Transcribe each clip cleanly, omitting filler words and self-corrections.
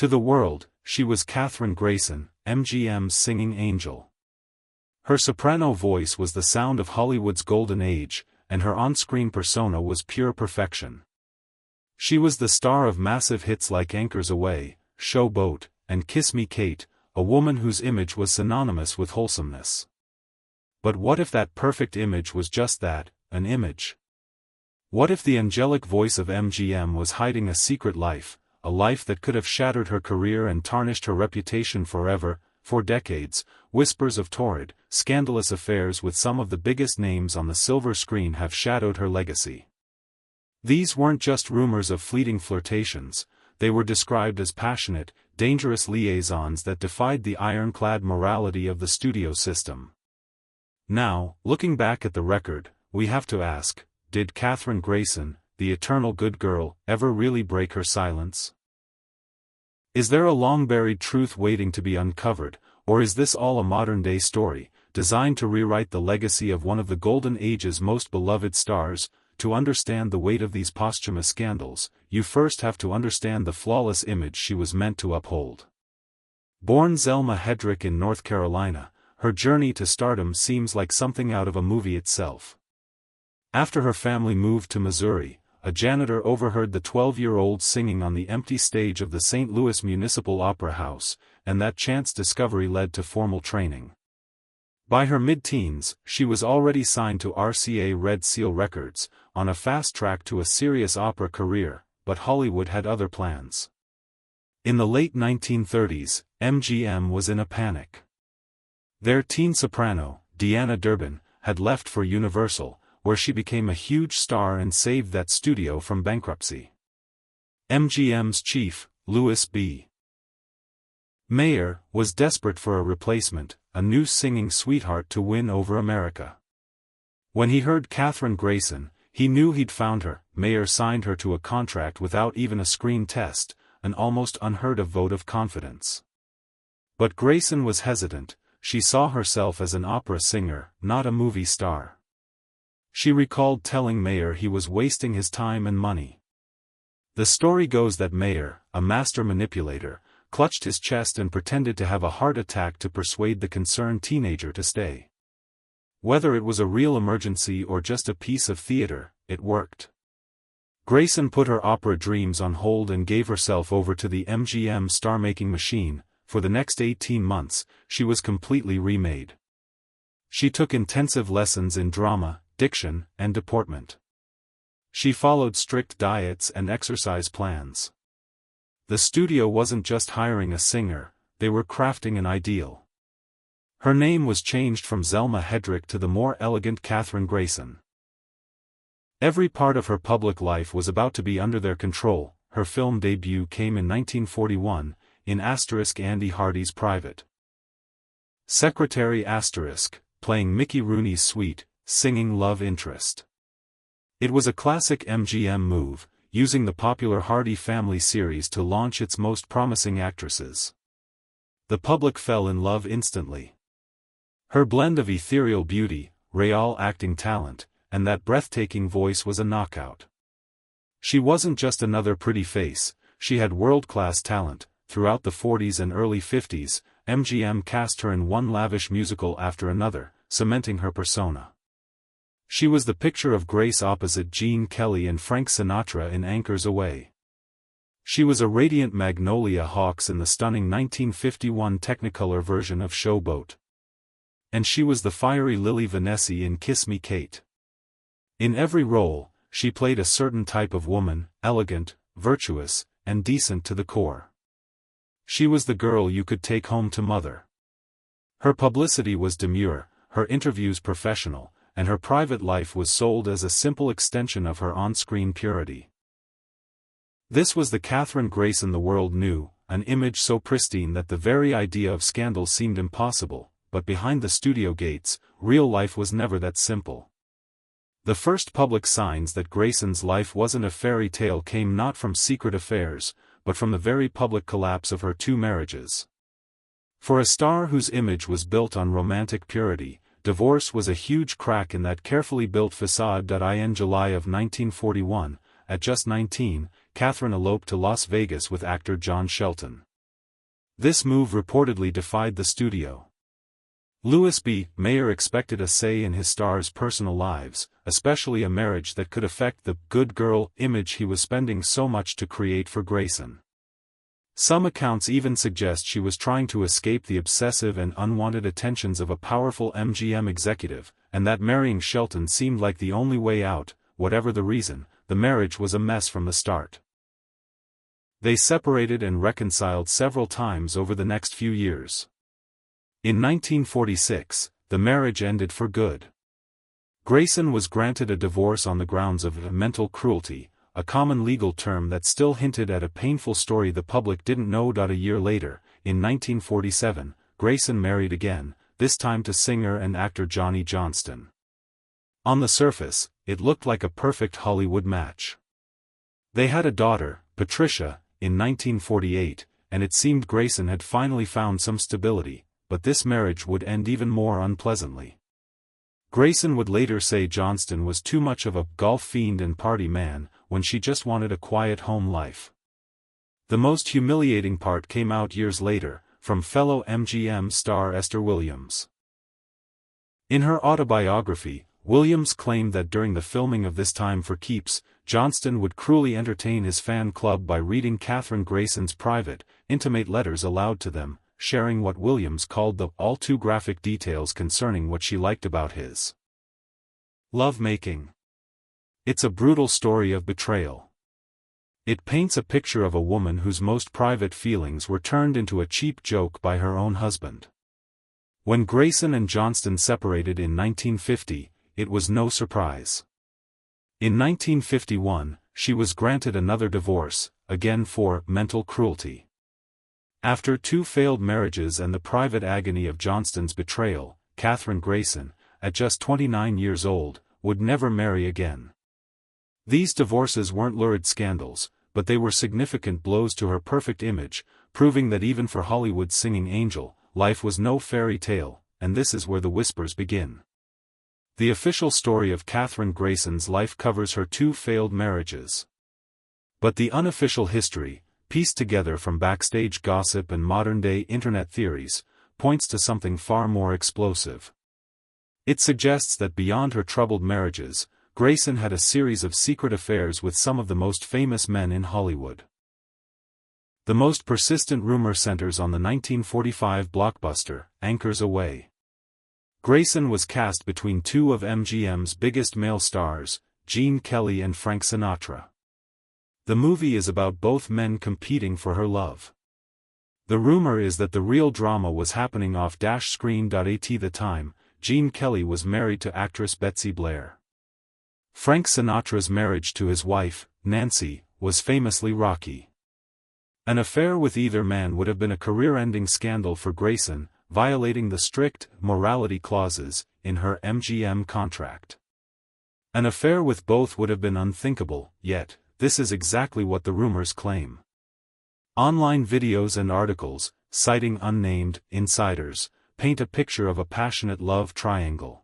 To the world, she was Kathryn Grayson, MGM's singing angel. Her soprano voice was the sound of Hollywood's golden age, and her on-screen persona was pure perfection. She was the star of massive hits like Anchors Away, Show Boat, and Kiss Me Kate, a woman whose image was synonymous with wholesomeness. But what if that perfect image was just that, an image? What if the angelic voice of MGM was hiding a secret life, a life that could have shattered her career and tarnished her reputation forever? For decades, whispers of torrid, scandalous affairs with some of the biggest names on the silver screen have shadowed her legacy. These weren't just rumors of fleeting flirtations, they were described as passionate, dangerous liaisons that defied the ironclad morality of the studio system. Now, looking back at the record, we have to ask, did Kathryn Grayson, the eternal good girl, ever really break her silence? Is there a long-buried truth waiting to be uncovered, or is this all a modern-day story, designed to rewrite the legacy of one of the Golden Age's most beloved stars? To understand the weight of these posthumous scandals, you first have to understand the flawless image she was meant to uphold. Born Zelma Hedrick in North Carolina, her journey to stardom seems like something out of a movie itself. After her family moved to Missouri, a janitor overheard the 12-year-old singing on the empty stage of the St. Louis Municipal Opera House, and that chance discovery led to formal training. By her mid-teens, she was already signed to RCA Red Seal Records, on a fast track to a serious opera career, but Hollywood had other plans. In the late 1930s, MGM was in a panic. Their teen soprano, Deanna Durbin, had left for Universal, where she became a huge star and saved that studio from bankruptcy. MGM's chief, Louis B. Mayer, was desperate for a replacement, a new singing sweetheart to win over America. When he heard Kathryn Grayson, he knew he'd found her. Mayer signed her to a contract without even a screen test, an almost unheard-of vote of confidence. But Grayson was hesitant. She saw herself as an opera singer, not a movie star. She recalled telling Mayer he was wasting his time and money. The story goes that Mayer, a master manipulator, clutched his chest and pretended to have a heart attack to persuade the concerned teenager to stay. Whether it was a real emergency or just a piece of theater, it worked. Grayson put her opera dreams on hold and gave herself over to the MGM star-making machine. For the next 18 months, she was completely remade. She took intensive lessons in drama, diction, and deportment. She followed strict diets and exercise plans. The studio wasn't just hiring a singer, they were crafting an ideal. Her name was changed from Zelma Hedrick to the more elegant Kathryn Grayson. Every part of her public life was about to be under their control. Her film debut came in 1941, in Andy Hardy's Private Secretary playing Mickey Rooney's sweet, singing love interest. It was a classic MGM move, using the popular Hardy family series to launch its most promising actresses. The public fell in love instantly. Her blend of ethereal beauty, real acting talent, and that breathtaking voice was a knockout. She wasn't just another pretty face, she had world-class talent. Throughout the 40s and early 50s, MGM cast her in one lavish musical after another, cementing her persona. She was the picture of grace opposite Gene Kelly and Frank Sinatra in Anchors Away. She was a radiant Magnolia Hawks in the stunning 1951 Technicolor version of Show Boat. And she was the fiery Lily Vanessy in Kiss Me Kate. In every role, she played a certain type of woman, elegant, virtuous, and decent to the core. She was the girl you could take home to mother. Her publicity was demure, her interviews professional, and her private life was sold as a simple extension of her on-screen purity. This was the Kathryn Grayson the world knew, an image so pristine that the very idea of scandal seemed impossible, but behind the studio gates, real life was never that simple. The first public signs that Grayson's life wasn't a fairy tale came not from secret affairs, but from the very public collapse of her 2 marriages. For a star whose image was built on romantic purity, divorce was a huge crack in that carefully built facade. In July of 1941, at just 19, Kathryn eloped to Las Vegas with actor John Shelton. This move reportedly defied the studio. Louis B. Mayer expected a say in his stars' personal lives, especially a marriage that could affect the good girl image he was spending so much to create for Grayson. Some accounts even suggest she was trying to escape the obsessive and unwanted attentions of a powerful MGM executive, and that marrying Shelton seemed like the only way out. Whatever the reason, the marriage was a mess from the start. They separated and reconciled several times over the next few years. In 1946, the marriage ended for good. Grayson was granted a divorce on the grounds of mental cruelty, a common legal term that still hinted at a painful story the public didn't know. A year later, in 1947, Grayson married again, this time to singer and actor Johnny Johnston. On the surface, it looked like a perfect Hollywood match. They had a daughter, Patricia, in 1948, and it seemed Grayson had finally found some stability, but this marriage would end even more unpleasantly. Grayson would later say Johnston was too much of a golf fiend and party man, when she just wanted a quiet home life. The most humiliating part came out years later, from fellow MGM star Esther Williams. In her autobiography, Williams claimed that during the filming of This Time for Keeps, Johnston would cruelly entertain his fan club by reading Kathryn Grayson's private, intimate letters aloud to them, sharing what Williams called the all-too-graphic details concerning what she liked about his love-making. It's a brutal story of betrayal. It paints a picture of a woman whose most private feelings were turned into a cheap joke by her own husband. When Grayson and Johnston separated in 1950, it was no surprise. In 1951, she was granted another divorce, again for mental cruelty. After 2 failed marriages and the private agony of Johnston's betrayal, Kathryn Grayson, at just 29 years old, would never marry again. These divorces weren't lurid scandals, but they were significant blows to her perfect image, proving that even for Hollywood's singing angel, life was no fairy tale, and this is where the whispers begin. The official story of Kathryn Grayson's life covers her 2 failed marriages. But the unofficial history, pieced together from backstage gossip and modern-day internet theories, points to something far more explosive. It suggests that beyond her troubled marriages, Grayson had a series of secret affairs with some of the most famous men in Hollywood. The most persistent rumor centers on the 1945 blockbuster, Anchors Aweigh. Grayson was cast between 2 of MGM's biggest male stars, Gene Kelly and Frank Sinatra. The movie is about both men competing for her love. The rumor is that the real drama was happening off-screen. At the time, Gene Kelly was married to actress Betsy Blair. Frank Sinatra's marriage to his wife, Nancy, was famously rocky. An affair with either man would have been a career-ending scandal for Grayson, violating the strict morality clauses in her MGM contract. An affair with both would have been unthinkable, yet this is exactly what the rumors claim. Online videos and articles, citing unnamed insiders, paint a picture of a passionate love triangle.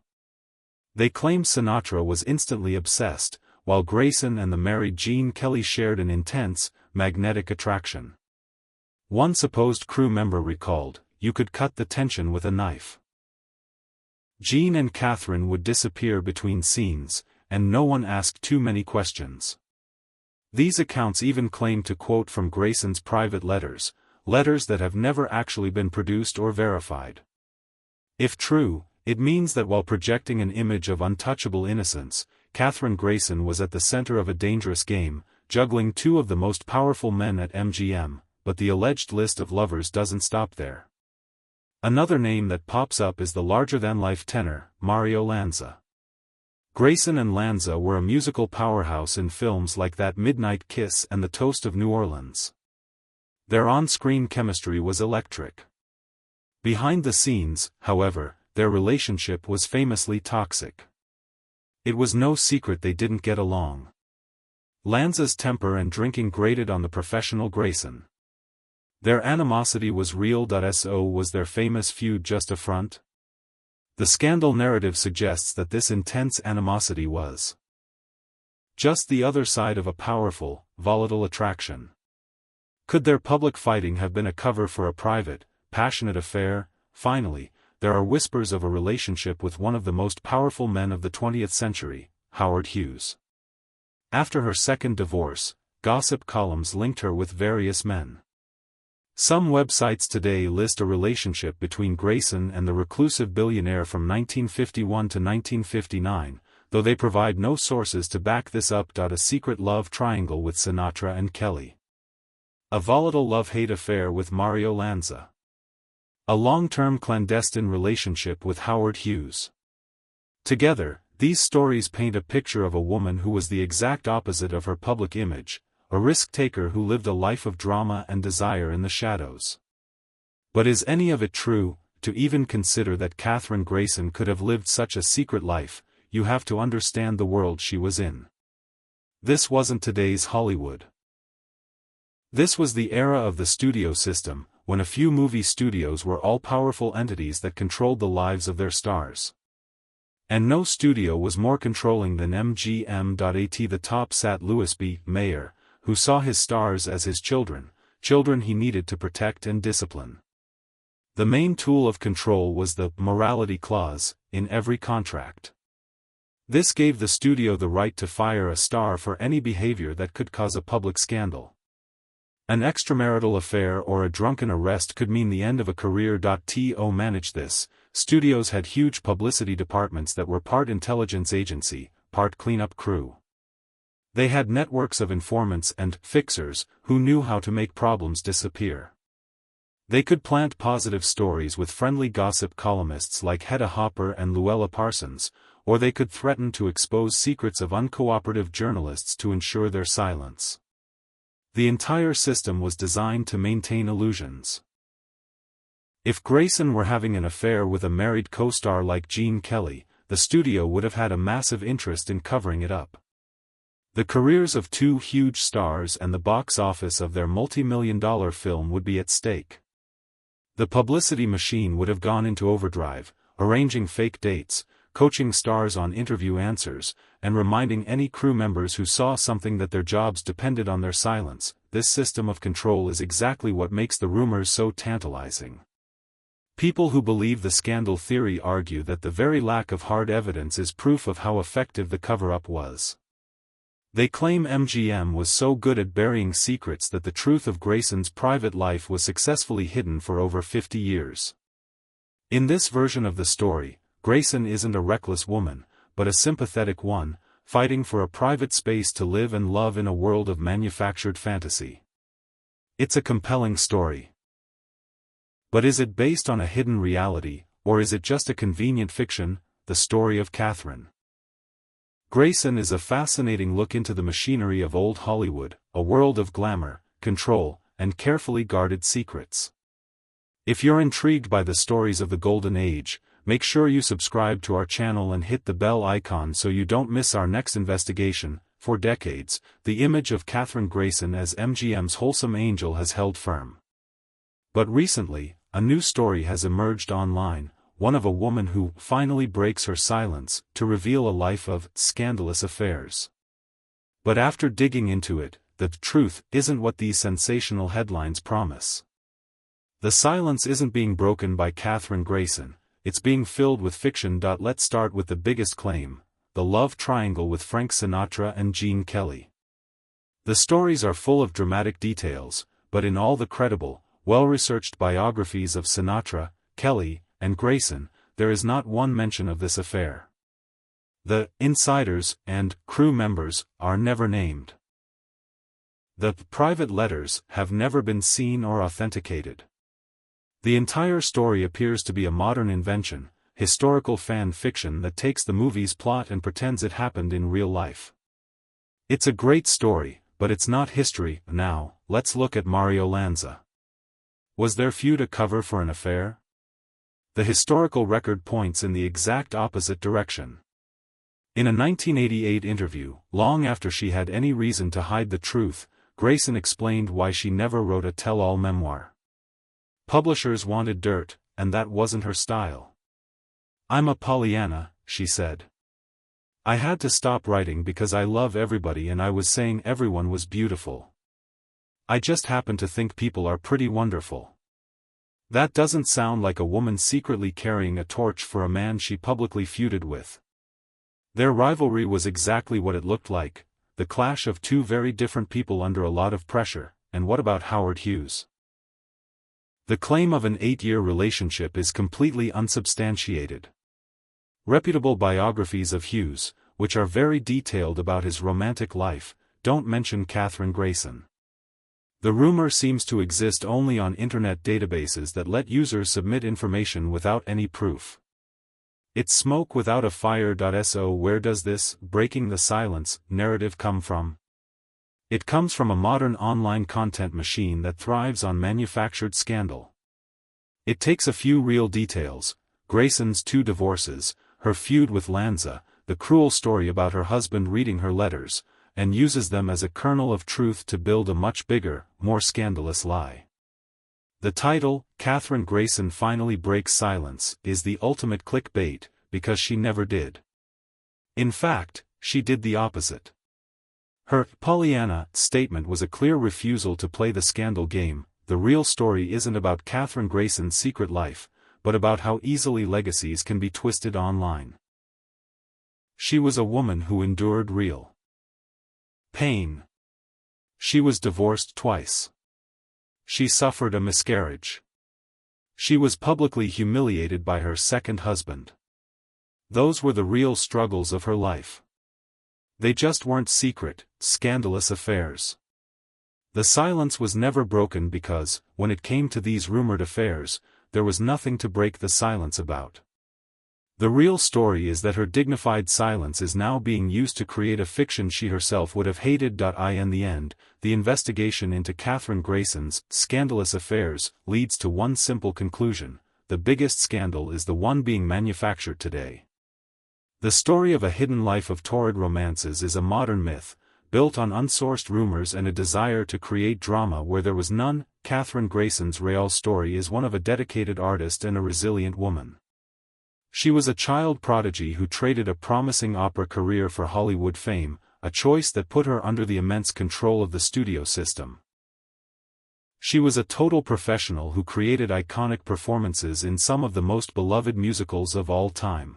They claim Sinatra was instantly obsessed, while Grayson and the married Gene Kelly shared an intense, magnetic attraction. One supposed crew member recalled, "You could cut the tension with a knife." Gene and Kathryn would disappear between scenes, and no one asked too many questions. These accounts even claim to quote from Grayson's private letters, letters that have never actually been produced or verified. If true, it means that while projecting an image of untouchable innocence, Kathryn Grayson was at the center of a dangerous game, juggling 2 of the most powerful men at MGM, but the alleged list of lovers doesn't stop there. Another name that pops up is the larger-than-life tenor, Mario Lanza. Grayson and Lanza were a musical powerhouse in films like That Midnight Kiss and The Toast of New Orleans. Their on-screen chemistry was electric. Behind the scenes, however, their relationship was famously toxic. It was no secret they didn't get along. Lanza's temper and drinking grated on the professional Grayson. Their animosity was real. So was their famous feud just a front? The scandal narrative suggests that this intense animosity was just the other side of a powerful, volatile attraction. Could their public fighting have been a cover for a private, passionate affair? Finally, there are whispers of a relationship with one of the most powerful men of the 20th century, Howard Hughes. After her second divorce, gossip columns linked her with various men. Some websites today list a relationship between Grayson and the reclusive billionaire from 1951 to 1959, though they provide no sources to back this up. A secret love triangle with Sinatra and Kelly. A volatile love-hate affair with Mario Lanza. A long-term clandestine relationship with Howard Hughes. Together, these stories paint a picture of a woman who was the exact opposite of her public image, a risk-taker who lived a life of drama and desire in the shadows. But is any of it true? To even consider that Kathryn Grayson could have lived such a secret life, you have to understand the world she was in. This wasn't today's Hollywood. This was the era of the studio system, when a few movie studios were all-powerful entities that controlled the lives of their stars. And no studio was more controlling than MGM. The top sat Louis B. Mayer, who saw his stars as his children he needed to protect and discipline. The main tool of control was the morality clause in every contract. This gave the studio the right to fire a star for any behavior that could cause a public scandal. An extramarital affair or a drunken arrest could mean the end of a career. To manage this, studios had huge publicity departments that were part intelligence agency, part cleanup crew. They had networks of informants and fixers who knew how to make problems disappear. They could plant positive stories with friendly gossip columnists like Hedda Hopper and Luella Parsons, or they could threaten to expose secrets of uncooperative journalists to ensure their silence. The entire system was designed to maintain illusions. If Grayson were having an affair with a married co-star like Gene Kelly, the studio would have had a massive interest in covering it up. The careers of two huge stars and the box office of their multi-million-dollar film would be at stake. The publicity machine would have gone into overdrive, arranging fake dates, coaching stars on interview answers, and reminding any crew members who saw something that their jobs depended on their silence. This system of control is exactly what makes the rumors so tantalizing. People who believe the scandal theory argue that the very lack of hard evidence is proof of how effective the cover-up was. They claim MGM was so good at burying secrets that the truth of Grayson's private life was successfully hidden for over 50 years. In this version of the story, Grayson isn't a reckless woman, but a sympathetic one, fighting for a private space to live and love in a world of manufactured fantasy. It's a compelling story. But is it based on a hidden reality, or is it just a convenient fiction? The story of Kathryn Grayson is a fascinating look into the machinery of old Hollywood, a world of glamour, control, and carefully guarded secrets. If you're intrigued by the stories of the Golden Age, make sure you subscribe to our channel and hit the bell icon so you don't miss our next investigation. For decades, the image of Kathryn Grayson as MGM's wholesome angel has held firm. But recently, a new story has emerged online, one of a woman who finally breaks her silence to reveal a life of scandalous affairs. But after digging into it, the truth isn't what these sensational headlines promise. The silence isn't being broken by Kathryn Grayson, it's being filled with fiction. Let's start with the biggest claim, the love triangle with Frank Sinatra and Gene Kelly. The stories are full of dramatic details, but in all the credible, well-researched biographies of Sinatra, Kelly, and Grayson, there is not one mention of this affair. The insiders and crew members are never named. The private letters have never been seen or authenticated. The entire story appears to be a modern invention, historical fan fiction that takes the movie's plot and pretends it happened in real life. It's a great story, but it's not history. Now, let's look at Mario Lanza. Was their feud a cover for an affair? The historical record points in the exact opposite direction. In a 1988 interview, long after she had any reason to hide the truth, Grayson explained why she never wrote a tell-all memoir. Publishers wanted dirt, and that wasn't her style. "I'm a Pollyanna," she said. "I had to stop writing because I love everybody and I was saying everyone was beautiful. I just happen to think people are pretty wonderful. That doesn't sound like a woman secretly carrying a torch for a man she publicly feuded with. Their rivalry was exactly what it looked like, the clash of two very different people under a lot of pressure. And what about Howard Hughes? The claim of an 8-year relationship is completely unsubstantiated. Reputable biographies of Hughes, which are very detailed about his romantic life, don't mention Kathryn Grayson. The rumor seems to exist only on internet databases that let users submit information without any proof. It's smoke without a fire. So where does this breaking the silence narrative come from? It comes from a modern online content machine that thrives on manufactured scandal. It takes a few real details, Grayson's 2 divorces, her feud with Lanza, the cruel story about her husband reading her letters, and uses them as a kernel of truth to build a much bigger, more scandalous lie. The title, Kathryn Grayson Finally Breaks Silence, is the ultimate clickbait, because she never did. In fact, she did the opposite. Her Pollyanna statement was a clear refusal to play the scandal game. The real story isn't about Kathryn Grayson's secret life, but about how easily legacies can be twisted online. She was a woman who endured real pain. She was divorced twice. She suffered a miscarriage. She was publicly humiliated by her second husband. Those were the real struggles of her life. They just weren't secret, scandalous affairs. The silence was never broken because, when it came to these rumored affairs, there was nothing to break the silence about. The real story is that her dignified silence is now being used to create a fiction she herself would have hated. In the end, the investigation into Kathryn Grayson's scandalous affairs leads to one simple conclusion: the biggest scandal is the one being manufactured today. The story of a hidden life of torrid romances is a modern myth, built on unsourced rumors and a desire to create drama where there was none. Kathryn Grayson's real story is one of a dedicated artist and a resilient woman. She was a child prodigy who traded a promising opera career for Hollywood fame, a choice that put her under the immense control of the studio system. She was a total professional who created iconic performances in some of the most beloved musicals of all time.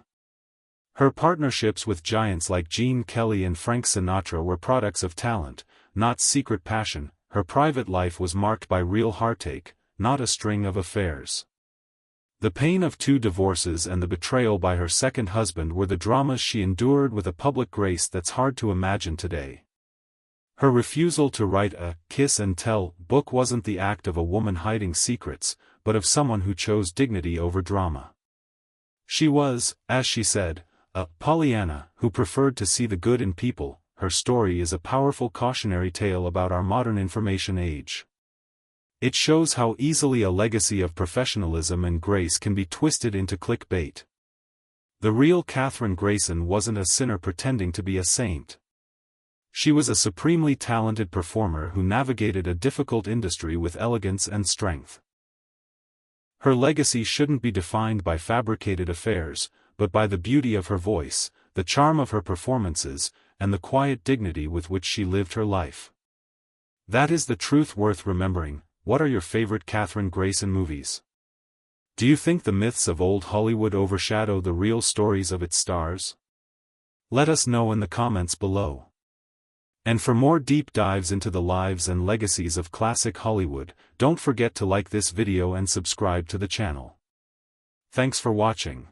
Her partnerships with giants like Gene Kelly and Frank Sinatra were products of talent, not secret passion. Her private life was marked by real heartache, not a string of affairs. The pain of 2 divorces and the betrayal by her second husband were the dramas she endured with a public grace that's hard to imagine today. Her refusal to write a kiss and tell book wasn't the act of a woman hiding secrets, but of someone who chose dignity over drama. She was, as she said, a Pollyanna who preferred to see the good in people. Her story is a powerful cautionary tale about our modern information age. It shows how easily a legacy of professionalism and grace can be twisted into clickbait. The real Kathryn Grayson wasn't a sinner pretending to be a saint. She was a supremely talented performer who navigated a difficult industry with elegance and strength. Her legacy shouldn't be defined by fabricated affairs, but by the beauty of her voice, the charm of her performances, and the quiet dignity with which she lived her life. That is the truth worth remembering. What are your favorite Kathryn Grayson movies? Do you think the myths of old Hollywood overshadow the real stories of its stars? Let us know in the comments below. And for more deep dives into the lives and legacies of classic Hollywood, don't forget to like this video and subscribe to the channel. Thanks for watching.